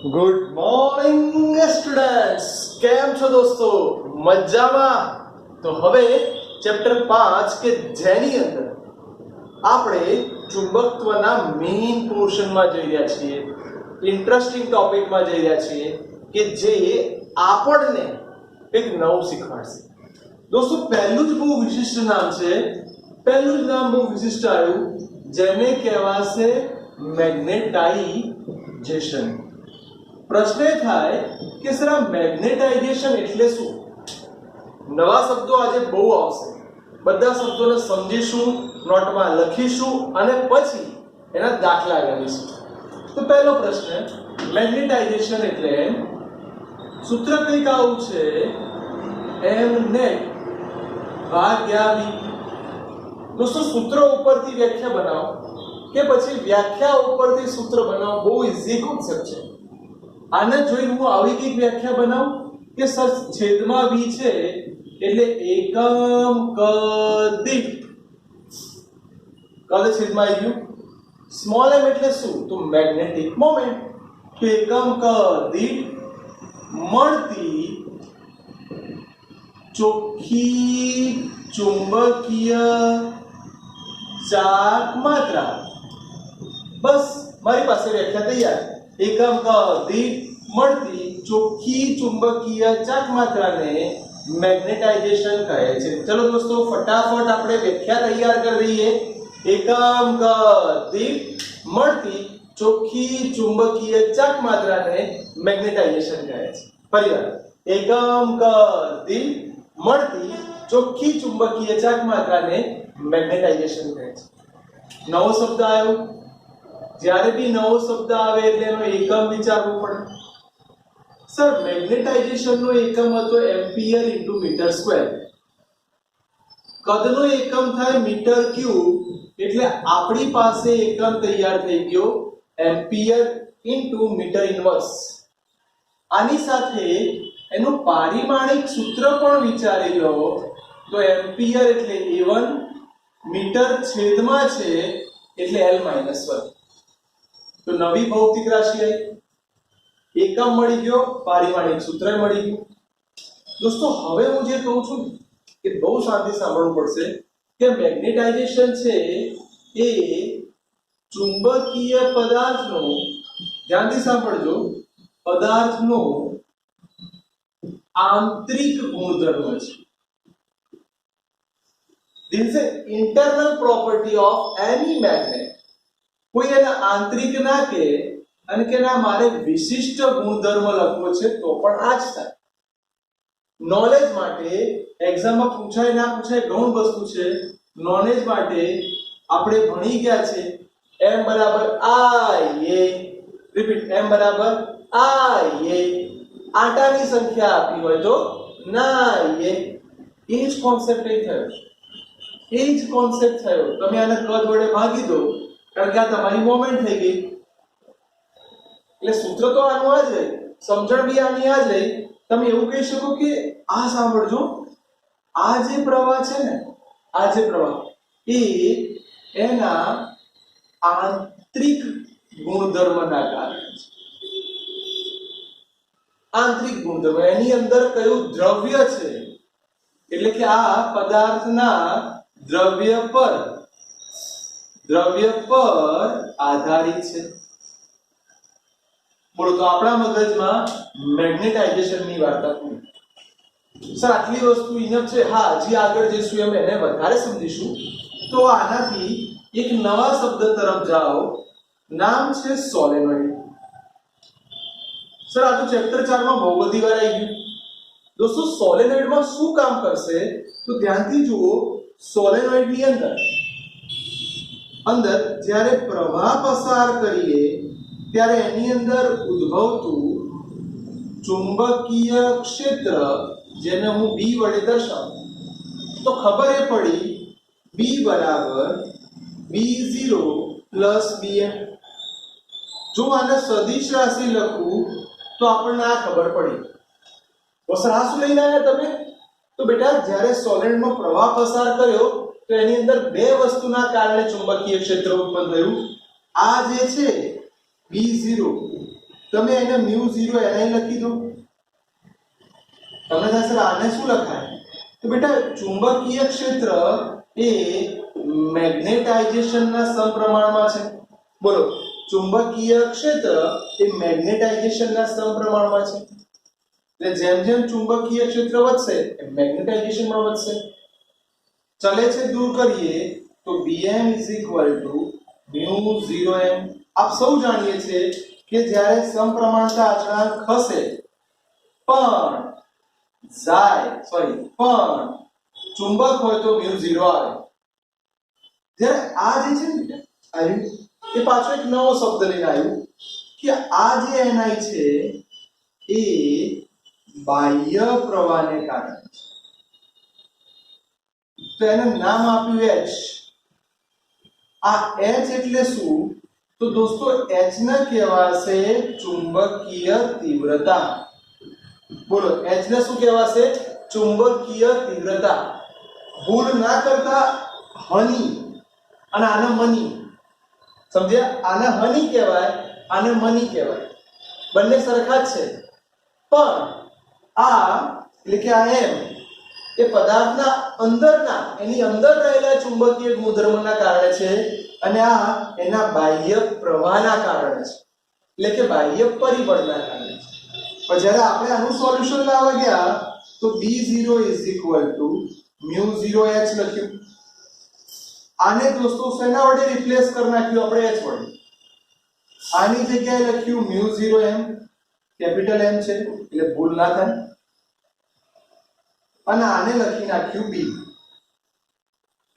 Good morning students, કેમ છો દોસ્તો? મજામાં? તો હવે ચેપ્ટર 5 કે જેની અંદર આપણે ચુંબકત્વના મેઇન પોર્શનમાં જઈ રહ્યા છીએ, ઇન્ટરેસ્ટિંગ ટોપિકમાં જઈ રહ્યા છીએ કે જે આપણને એક નવું શીખવાડશે. દોસ્તો, પહેલું જ બહુ વિશિષ્ટ નામ છે. પહેલું જ નામ બહુ વિશિષ્ટ આવ્યું, જેને કહેવાશે મેગ્નેટાઇઝેશન. પ્રશ્ન એ થાય કે સર આ મેગ્નેટાઇઝેશન એટલે શું? નવા શબ્દો આજે બહુ આવશે, બધા શબ્દોને સમજીશું, નોટમાં લખીશું અને પછી એના દાખલા ગણીશું. તો પહેલો પ્રશ્ન, મેગ્નેટાઇઝેશન એટલે સૂત્ર કંઈક આવું છે, m નેટ ભાગ્યા v. દોસ્તો, સૂત્ર ઉપરથી વ્યાખ્યા બનાવો કે પછી વ્યાખ્યા ઉપરથી સૂત્ર બનાવો, બહુ ઈઝી કોન્સેપ્ટ છે. આને જોઈને હું આવી કઈક વ્યાખ્યા બનાવું કે સર છેદમાં v છે એટલે એકમ કદ દીઠ, કદ છેદમાં આવી ગયું. સ્મોલ m એટલે શું? તો મેગ્નેટિક મોમેન્ટ. તો એકમ કદ દીઠ મળતી ચોખ્ખી ચુંબકીય ચાક માત્રા. બસ મારી પાસે વ્યાખ્યા તૈયાર. એકમ કદ દીઠ મળતી ચોખ્ખી ચુંબકીય ચાક માત્રાને મેગ્નેટાઇઝેશન કહે છે. ચલો દોસ્તો, ફટાફટ આપણે વ્યાખ્યા તૈયાર કરી દઈએ. એકમ કદ દીઠ મળતી ચોખ્ખી ચુંબકીય ચાક માત્રાને મેગ્નેટાઇઝેશન કહે છે. ફરીવાર, એકમ કદ દીઠ મળતી ચોખ્ખી ચુંબકીય ચાક માત્રાને મેગ્નેટાઇઝેશન કહે છે. નવો શબ્દ આવ્યો. જ્યારે બી નવો શબ્દ આવે એટલે એનો એકમ વિચારવું પડે. સર, મેગ્નેટાઇઝેશન નો એકમ હતો એમ્પિયર ઇન્ટુ મીટર સ્ક્વેર. કદનો એકમ થાય મીટર ક્યુબ, એટલે આપણી પાસે એકમ તૈયાર થઈ ગયો એમ્પિયર ઇન્ટુ મીટર ઇન્વર્સ. આની સાથે એનું પારિમાણિક સૂત્ર પણ વિચારી લો તો એમ્પિયર એટલે A1, મીટર છેદમાં છે એટલે L-1. તો નવી ભૌતિક રાશિ આવી, એકમ મળી ગયો, પારિમાણિક સૂત્ર મળી ગયું. દોસ્તો, હવે હું જે કહું છું કે બહુ શાંતિ સાંભળવું પડશે કે મેગ્નેટાઇઝેશન છે એ ચુંબકીય પદાર્થનો, ધ્યાનથી સાંભળજો, પદાર્થનો આંતરિક ગુણધર્મ છે. This is an internal property of any magnet. કોઈ એના આંતરિક ના કે અને કે ના મારે વિશિષ્ટ ગુણધર્મ લખવો છે તો પણ આ જ થાય. નોલેજ માટે એક્ઝામમાં પૂછાય ના પૂછાય ઘણું વસ્તુ છે. નોલેજ માટે આપણે ભણી ગયા છે m બરાબર i a, રિપીટ, m બરાબર i a. આટાની સંખ્યા આપી હોય તો ના એ જ કોન્સેપ્ટ થયો, એ જ કોન્સેપ્ટ થયો. તમે આને કદ વડે ભાગી દો કારણ કે આ તમારી મોમેન્ટ થઈ ગઈ. એટલે સૂત્ર તો આનું આ જ રહી, સમજણ બી આની આ જ રહી. તમે એવું કહી શકો કે આ સાંભળજો, આ જે પ્રવાહ છે ને, આ જે પ્રવાહ એ એના આંતરિક ગુણધર્મના કારણે છે. આંતરિક ગુણધર્મ, એની અંદર કયું દ્રવ્ય છે, એટલે કે આ પદાર્થના દ્રવ્ય પર આધારિત છે. બોલો, તો આપણા મગજમાં મેગ્નેટાઇઝેશનની વાર્તા પૂરી. સર, આટલી વસ્તુ ઇનફ છે? હા, હજી આગળ જઈશું એમ એને વધારે સમજીશું. તો આનાથી એક નવા શબ્દ તરફ જાઓ, નામ છે સોલેનોઇડ. સર, આ તો ચેપ્ટર 4 માં બહુ બધી વાર આવી ગયું. દોસ્તો, સોલેનોઇડમાં શું કામ કરશે તો ધ્યાનથી જુઓ. સોલેનોઇડની અંદર જ્યારે પ્રવાહ પસાર કરીએ ત્યારે એની અંદર ઉદ્ભવતું ચુંબકીય ક્ષેત્ર, જેને હું B વડે દર્શાવું તો ખબર એ પડી B બરાબર B0 પ્લસ Bm. જો આને સદિશ રાશિ લખું તો આપણને આ ખબર પડી. સર, આ શું લઈને આવ્યા તમે? તો બેટા, જ્યારે સોલેનોઇડમાં પ્રવાહ પસાર કર્યો તો એની અંદર બે વસ્તુના કારણે ચુંબકીય ક્ષેત્ર ઉત્પન્ન થયું. આ જે છે B0 તમે એને μ0 એને લખી દો. તમને થાય સર આને શું લખાય? તો બેટા ચુંબકીય ક્ષેત્ર એ મેગ્નેટાઇઝેશનના સમપ્રમાણમાં છે. બોલો, ચુંબકીય ક્ષેત્ર એ મેગ્નેટાઇઝેશનના સમપ્રમાણમાં છે. એટલે જેમ જેમ ચુંબકીય ક્ષેત્ર વધશે એમ મેગ્નેટાઇઝેશન પણ વધશે. ચલે છે દૂર કરીએ તો Bm μ0m. આપ સૌ જાણીએ છીએ કે જ્યારે સમપ્રમાણતા અચળાંક ખસે પણ ચુંબક હોય તો μ0 આવે. જ્યારે આ જે છે ને આવ્યું એ પાછો એક નવો શબ્દ લઈને આવ્યું કે આ જે ni છે એ બાહ્ય પ્રવાહને કારણે છે. તો એને નામ આપ્યું H. આ H એટલે શું? તો દોસ્તો H ને કહેવાશે ચુંબકીય તીવ્રતા. બોલો, H ને શું કહેવાશે? ચુંબકીય તીવ્રતા. ભૂલ ના કરતા હની અને આને મની. સમજ્યા? આને હની કહેવાય, આને મની કહેવાય. બંને સરખા જ છે. પણ આ એટલે કે આ એમ એ પદાર્થના અંદરના એની અંદર રહેલા ચુંબકીય ગુણધર્મના કારણે છે અને આ એના બાહ્ય પ્રવાહના કારણે છે. એટલે કે બાહ્ય પરિબળના કારણે છે. પણ જ્યારે આપણે આનું સોલ્યુશન લાવવા ગયા તો B0 μ0h લખ્યું. આને દોસ્તો શેના વડે રિપ્લેસ કરી નાખ્યું આપણે? h વડે. આની જગ્યાએ લખ્યું μ0m, કેપિટલ M છે એટલે ભૂલ ના થાય. અને આને લખી નાખ્યું B.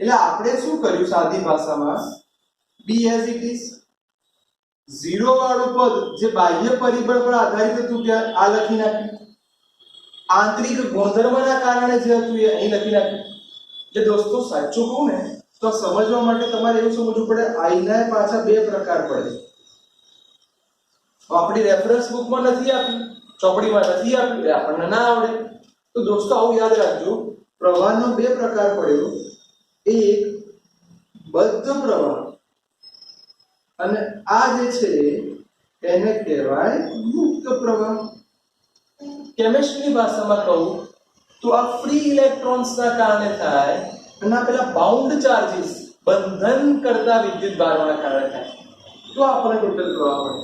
એટલે આપણે શું કર્યું સાદી ભાષામાં? B as it is. 0 વાળું પદ જે બાહ્ય પરિબળ પર આધારિત હતું ત્યાં આ લખી નાખ્યું. આંતરિક ગુણધર્મના કારણે જે હતું એ અહીં લખી નાખ્યું. એટલે દોસ્તો સાચું કહું ને તો સમજવા માટે તમારે એવું સમજવું પડે I ના પાછા બે પ્રકાર પડે. આપણી રેફરન્સ બુકમાં નથી આપ્યું, ચોપડીમાં નથી આપ્યું, આપણને ના આવડે. તો દોસ્તો આવું યાદ રાખજો, પ્રવાહનો બે પ્રકાર પડ્યો. એક બદ્ધ પ્રવાહ અને આ જે છે એને કહેવાય મુક્ત પ્રવાહ. કેમિસ્ટ્રીની ભાષામાં કહું તો આ ફ્રી ઇલેક્ટ્રોન્સના કારણે થાય અને આ પેલા બાઉન્ડ ચાર્જીસ બંધન કરતા વિદ્યુત ભારણના કારણે થાય. તો આપણે ટોટલ પ્રવાહ મળે.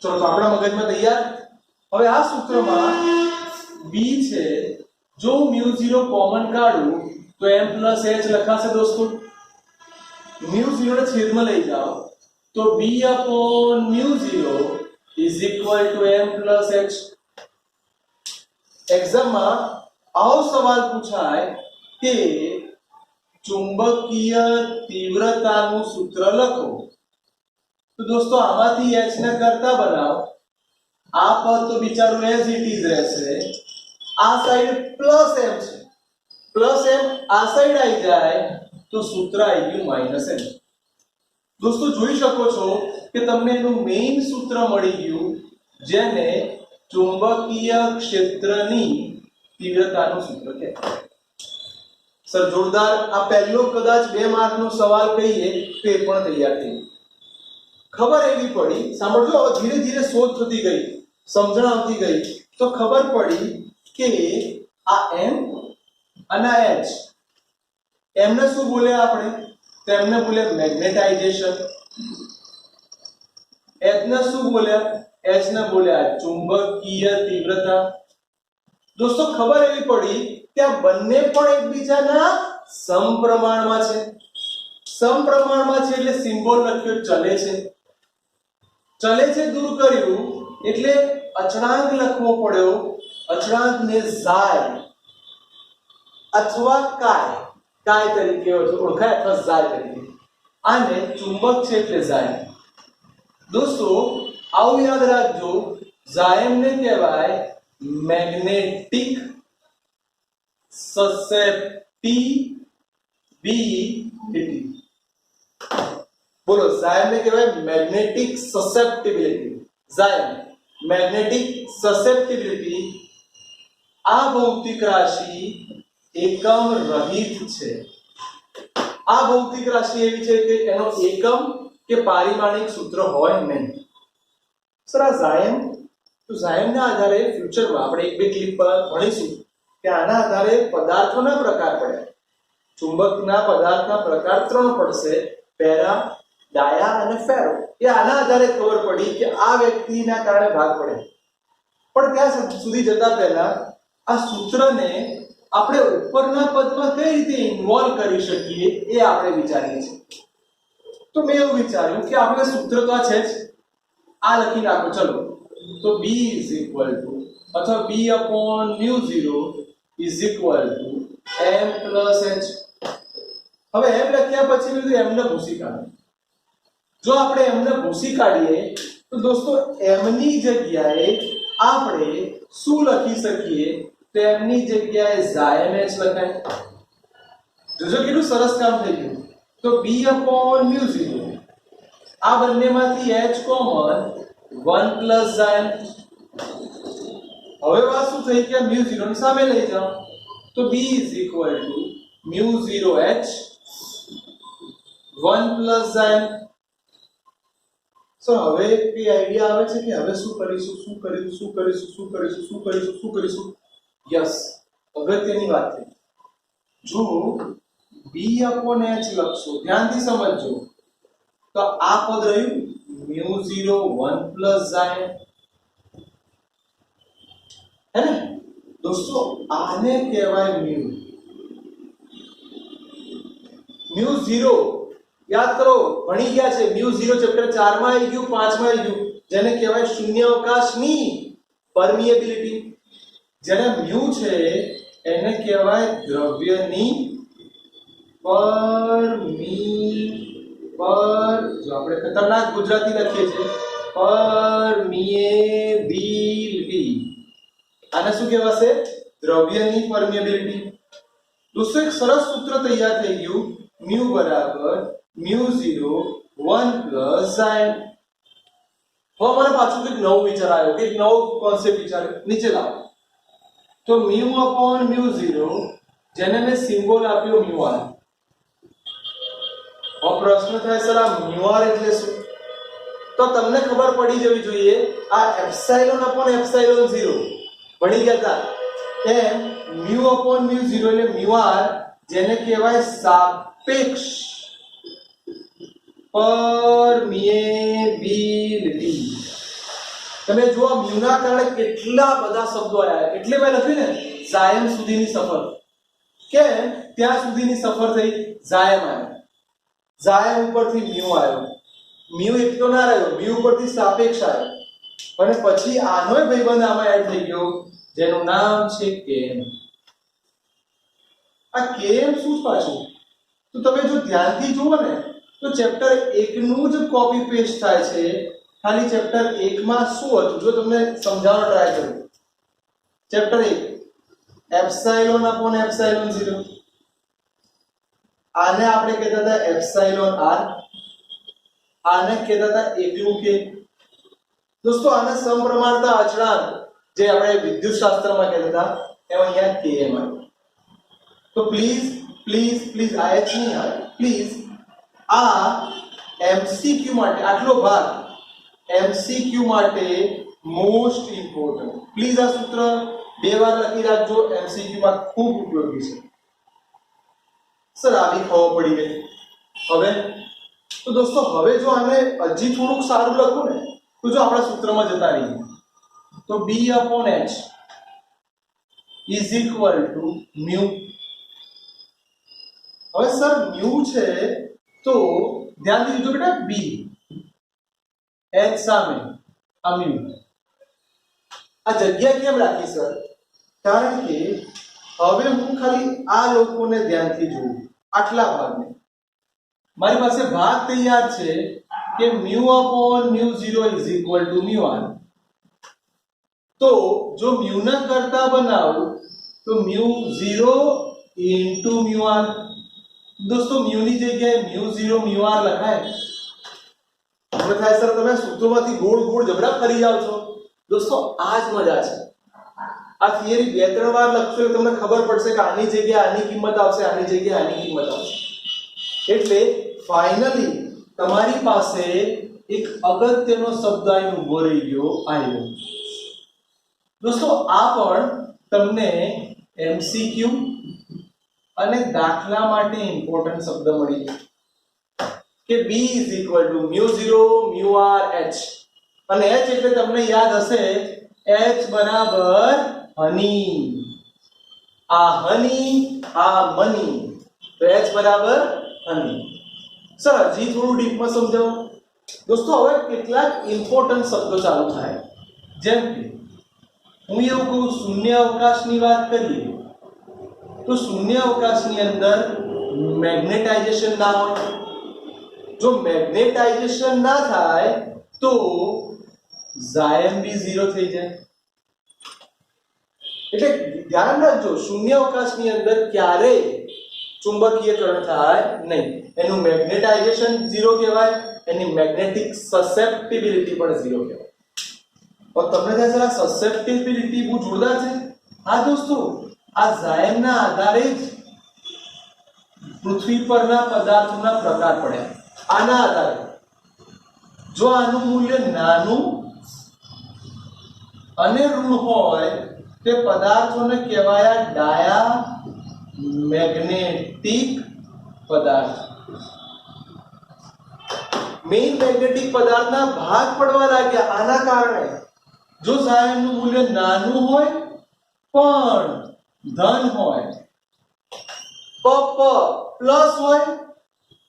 ચલો તો આપણા મગજમાં તૈયાર. હવે આ સૂત્રમાં B છે, જો μ0 કોમન કાઢું તો m + h લખાશે દોસ્તો. μ0 ને છેદમાં લઈ જાઓ તો B/μ0 = m + h. એક્ઝામમાં આવો સવાલ પૂછાય કે ચુંબકીય તીવ્રતાનું સૂત્ર લખો. તો દોસ્તો આમાંથી h ને કરતા બનાવો. આ પદ તો બિચારું as it is રહેશે. આ સાઈડ પ્લસ m છે, પ્લસ m આ સાઈડ આવી જાય તો સૂત્ર આવી ગયું -m. દોસ્તો જોઈ શકો છો કે તમને એનું મેઇન સૂત્ર મળી ગયું જેને ચુંબકીય ક્ષેત્રની તીવ્રતાનું સૂત્ર કહેવાય. સર જોરદાર. આ પહેલો કદાચ 2 માર્કનો સવાલ કહીએ તો એ પણ તૈયાર થઈ. ખબર એવી પડી, સાંભળજો, હવે ધીરે ધીરે શોધ થતી ગઈ, સમજણ આવતી ગઈ તો ખબર પડી કે આ m અને આ h, એમને શું બોલ્યા આપણે? તેમને બોલ્યા મેગ્નેટાઇઝેશન. h ને શું બોલ્યા? h ને બોલ્યા ચુંબકીય તીવ્રતા. દોસ્તો ખબર એવી પડી કે આ બંને પણ એકબીજાના સમપ્રમાણમાં છે. સમપ્રમાણમાં છે એટલે સિમ્બોલ લખ્યો ચલે છે. ચલે છે દૂર કર્યું એટલે અચળાંક લખવો પડ્યો. અચળાંકને ઝાય અથવા કાય તરીકે ઓળખાય અથવા ઝાય તરીકે. આને ચુંબક છે એટલે ઝાય. દોસ્તો આવું યાદ રાખજો, ઝાયમને કહેવાય મેગ્નેટિક સસેપ્ટિબિલિટી. બોલો, ઝાયમને કહેવાય મેગ્નેટિક સસેપ્ટિબિલિટી. ઝાયમ મેગ્નેટિક સસેપ્ટિબિલિટી. આ ભૌતિક રાશિ એકમ રહિત છે. આ ભૌતિક રાશિ એવી છે કે એનો એકમ કે પારિમાણિક સૂત્ર હોય નહીં. સર આ ઝાયમ તો ઝાયમના આધારે ફ્યુચરમાં આપણે એક બે ક્લિપ પર ભણીશું કે આના આધારે પદાર્થોના પ્રકાર પડે. ચુંબકના પદાર્થના પ્રકાર 3 પડશે, પેરા, ડાયા અને ફેરો. એ આના આધારે ખબર પડી કે આ વ્યક્તિના કારણે ભાગ પડે. પણ ત્યાં સુધી જતા પહેલા આ સૂત્રને આપણે ઉપરના પદમાં કઈ રીતે ઇન્વોલ્વ કરી શકીએ એ આપણે વિચારીએ છીએ. તો મેં એવું વિચાર્યું કે આપણે સૂત્ર તો છે જ, આ લખી નાખો. ચલો, તો B ઇઝ ઇક્વલ ટુ અથવા B upon μ0 is equal to m plus h. હવે m લખ્યા પછી મેં કીધું m ને ભૂસી કાઢો. જો આપણે m ને ભૂસી કાઢીએ તો દોસ્તો m ની જગ્યાએ આપણે શું લખી શકીએ? તો m ની જગ્યાએ ઝાયમ h લખાય. જોજો કેટલું સરસ કામ થઈ ગયું. તો B અપોન μ0, આ બંનેમાંથી h કોમન 1 પ્લસ ઝાયમ. હવે વાત શું થઈ કે μ0 ની સામે લઈ જાઓ તો B is equal to μ0h 1 plus ઝાયમ. સો હવે કઈ આઈડિયા આવે છે કે હવે શું કરીશું? યસ, અગત્યની વાત છે. જો B અપોન h લખશો, ધ્યાનથી સમજજો, તો આ પદ રહ્યું μ0 1 પ્લસ ઝાયમ, હે ને દોસ્તો? આને કહેવાય μ0. યાદ કરો, ભણી ગયા છે μ0 ચેપ્ટર 4 માં આવી ગયું, 5 માં આવી ગયું, જેને કહેવાય શૂન્યાવકાશની પરમિએબિલિટી. જેને mu છે એને કહેવાય દ્રવ્યની જો આપણે ખતરનાક ગુજરાતી લખીએ છીએ પરમિએબિલિટી. આને શું કહેવાશે? દ્રવ્યની પરમિએબિલિટી. દોસ્તો એક સરસ સૂત્ર તૈયાર થઈ ગયું, mu બરાબર μ0 1 પ્લસ ઝાયમ. હવે મને પાછું કંઈક નવું વિચાર આવ્યો, કંઈક નવો કોન્સેપ્ટ વિચાર્યો. નીચે લાવો. તો μ અપોન μ0, જેને મેં સિમ્બોલ આપ્યો μr. હવે પ્રશ્ન થાય સર આ μr એટલે શું? તો તમને ખબર પડી જવી જોઈએ, આ એપ્સિલોન અપોન એપ્સિલોન 0 ભણી ગયા હતા એમ μ અપોન μ0 એટલે μr, જેને કહેવાય સાપેક્ષ પરમિએબિલિટી. તમે જુઓ μ ના કારણે કેટલા બધા શબ્દો આવ્યા. એટલે મેં લખ્યું ને ઝાયમ સુધીની સફર. કેમ? ત્યાં સુધીની સફર થઈ, ઝાયમ આવ્યો, ઝાયમ ઉપરથી μ આવ્યો, μ એકલો ના રહ્યો, μ ઉપરથી સાપેક્ષ આવ્યો, અને પછી આનોય ભાઈબંધ આમાં એડ થઈ ગયો, જેનું નામ છે km. આ km શું પાછું? તો તમે જો ધ્યાનથી જુઓ ને તો ચેપ્ટર 1 નું જ કોપી પેસ્ટ થાય છે. ખાલી ચેપ્ટર 1 માં શું હતું જો તમને સમજાવવાનો ટ્રાય કરું. ચેપ્ટર 1 એપ્સિલોન અપોન એપ્સિલોન 0, આને આપણે કહેતા હતા એપ્સિલોન r, આને કહેતા હતા એકલું k. દોસ્તો આને સમપ્રમાણતા અચળાંક જે આપણે વિદ્યુત શાસ્ત્રમાં કહેતા હતા એમાં અહીંયા km આવ્યું. તો પ્લીઝ આ h નહીં આવે, પ્લીઝ આ MCQ માટે આટલો ભાગ MCQ માટે મોસ્ટ ઇમ્પોર્ટન્ટ. પ્લીઝ આ સૂત્ર 2 વાર લખી રાખજો, MCQ માં ખૂબ ઉપયોગી છે. સર આવી ખબર પડી ગઈ. હવે તો દોસ્તો હવે જો આને હજી થોડુંક સારું લખું ને તો જો આપણા સૂત્રમાં જતા રહીએ તો B upon h is equal two mu. હવે સર mu છે તો ધ્યાનથી જોજો બેટા, B h સામે આ mu. આ જગ્યા કેમ રાખી સર? કારણ કે હવે હું ખાલી આ લોકોને ધ્યાનથી જોઉં, આટલા ભાગને. મારી પાસે ભાગ તૈયાર છે કે mu upon μ0 is equal to μr. તો જો mu ના કરતા બનાવું તો μ0 ઇન્ટુ μr. દોસ્તો mu ની જગ્યાએ μ0 μr લખાય. હવે થાય સર તમે સૂત્રોમાંથી ગોળ ગોળ જબડા ફરી જાવ છો. દોસ્તો આ જ મજા છે. આ થિયરી 2-3 વાર લખશો એટલે તમને ખબર પડશે કે આની જગ્યાએ આની કિંમત આવશે, આની જગ્યાએ આની કિંમત આવશે. એટલે ફાઇનલી તમારી પાસે એક અગત્યનો શબ્દ અહીં ઉભો રહી ગયો આયન. દોસ્તો આ પણ તમને એમસીક્યુ અને દાખલા માટે ઇમ્પોર્ટન્ટ શબ્દ મળી ગયો કે B = μ0 μr h, અને h એટલે તમને યાદ હશે h બરાબર હની. આ હની, આ મની, તો h બરાબર હની. સર હજી થોડું ડીપમાં સમજાવો. દોસ્તો હવે કેટલાક ઇમ્પોર્ટન્ટ શબ્દો ચાલુ થાય, જેમ કે હું એવું કહું શૂન્ય અવકાશની વાત કરીએ તો શૂન્ય અવકાશની અંદર મેગ્નેટાઇઝેશન ના હોય. જો મેગ્નેટાઇઝેશન ના થાય તો ઝાયમ બી 0 થઈ જાય. એટલે ધ્યાન રાખજો, શૂન્ય અવકાશની અંદર ક્યારેય ચુંબકીયકરણ થાય નહીં. એનું મેગ્નેટાઇઝેશન 0 કહેવાય, એની મેગ્નેટિક સસેપ્ટિબિલિટી પણ 0 કહેવાય. और તમને ત્યાં જરા સસેપ્ટિબિલિટી બહુ જોરદાર છે. હા દોસ્તો, આ ઝાયમના આધારે જ પૃથ્વી પરના પદાર્થોના પ્રકાર પડ્યા. આના આધારે જો આનું મૂલ્ય નાનું અને ઋણ હોય તે પદાર્થોને કહેવાયા ડાયા મેગ્નેટિક પદાર્થ. મેઇન મેગ્નેટિક પદાર્થના ભાગ પડવા લાગ્યા આના કારણે. જો ઝાયમનું મૂલ્ય નાનું હોય પણ ધન હોય, પ્લસ હોય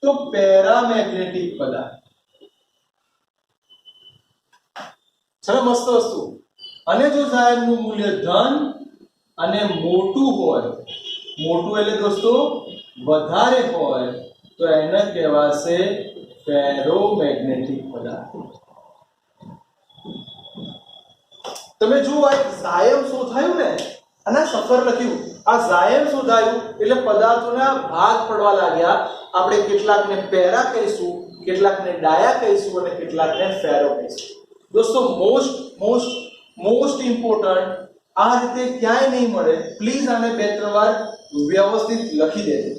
તો પેરામેગ્નેટિક પદાર્થ. ચલો મસ્ત વસ્તુ. અને જો ઝાયમનું મૂલ્ય ધન અને મોટું હોય, મોટું એટલે દોસ્તો વધારે હોય, તો એને કહેવાશે ફેરોમેગ્નેટિક પદાર્થ. તમે જુઓ આ ઝાયમ શોધાયું ને, અને સફર લખ્યું. આ ઝાયમ શોધાયું એટલે પદાર્થોના ભાગ પડવા લાગ્યા. આપણે કેટલાકને પેરા કહીશું, કેટલાકને ડાયા કહીશું અને કેટલાકને ફેરો કહીશું. દોસ્તો મોસ્ટ ઇમ્પોર્ટન્ટ, આ રીતે ક્યાંય નહીં મળે. પ્લીઝ આને 2-3 વાર વ્યવસ્થિત લખી દેજો.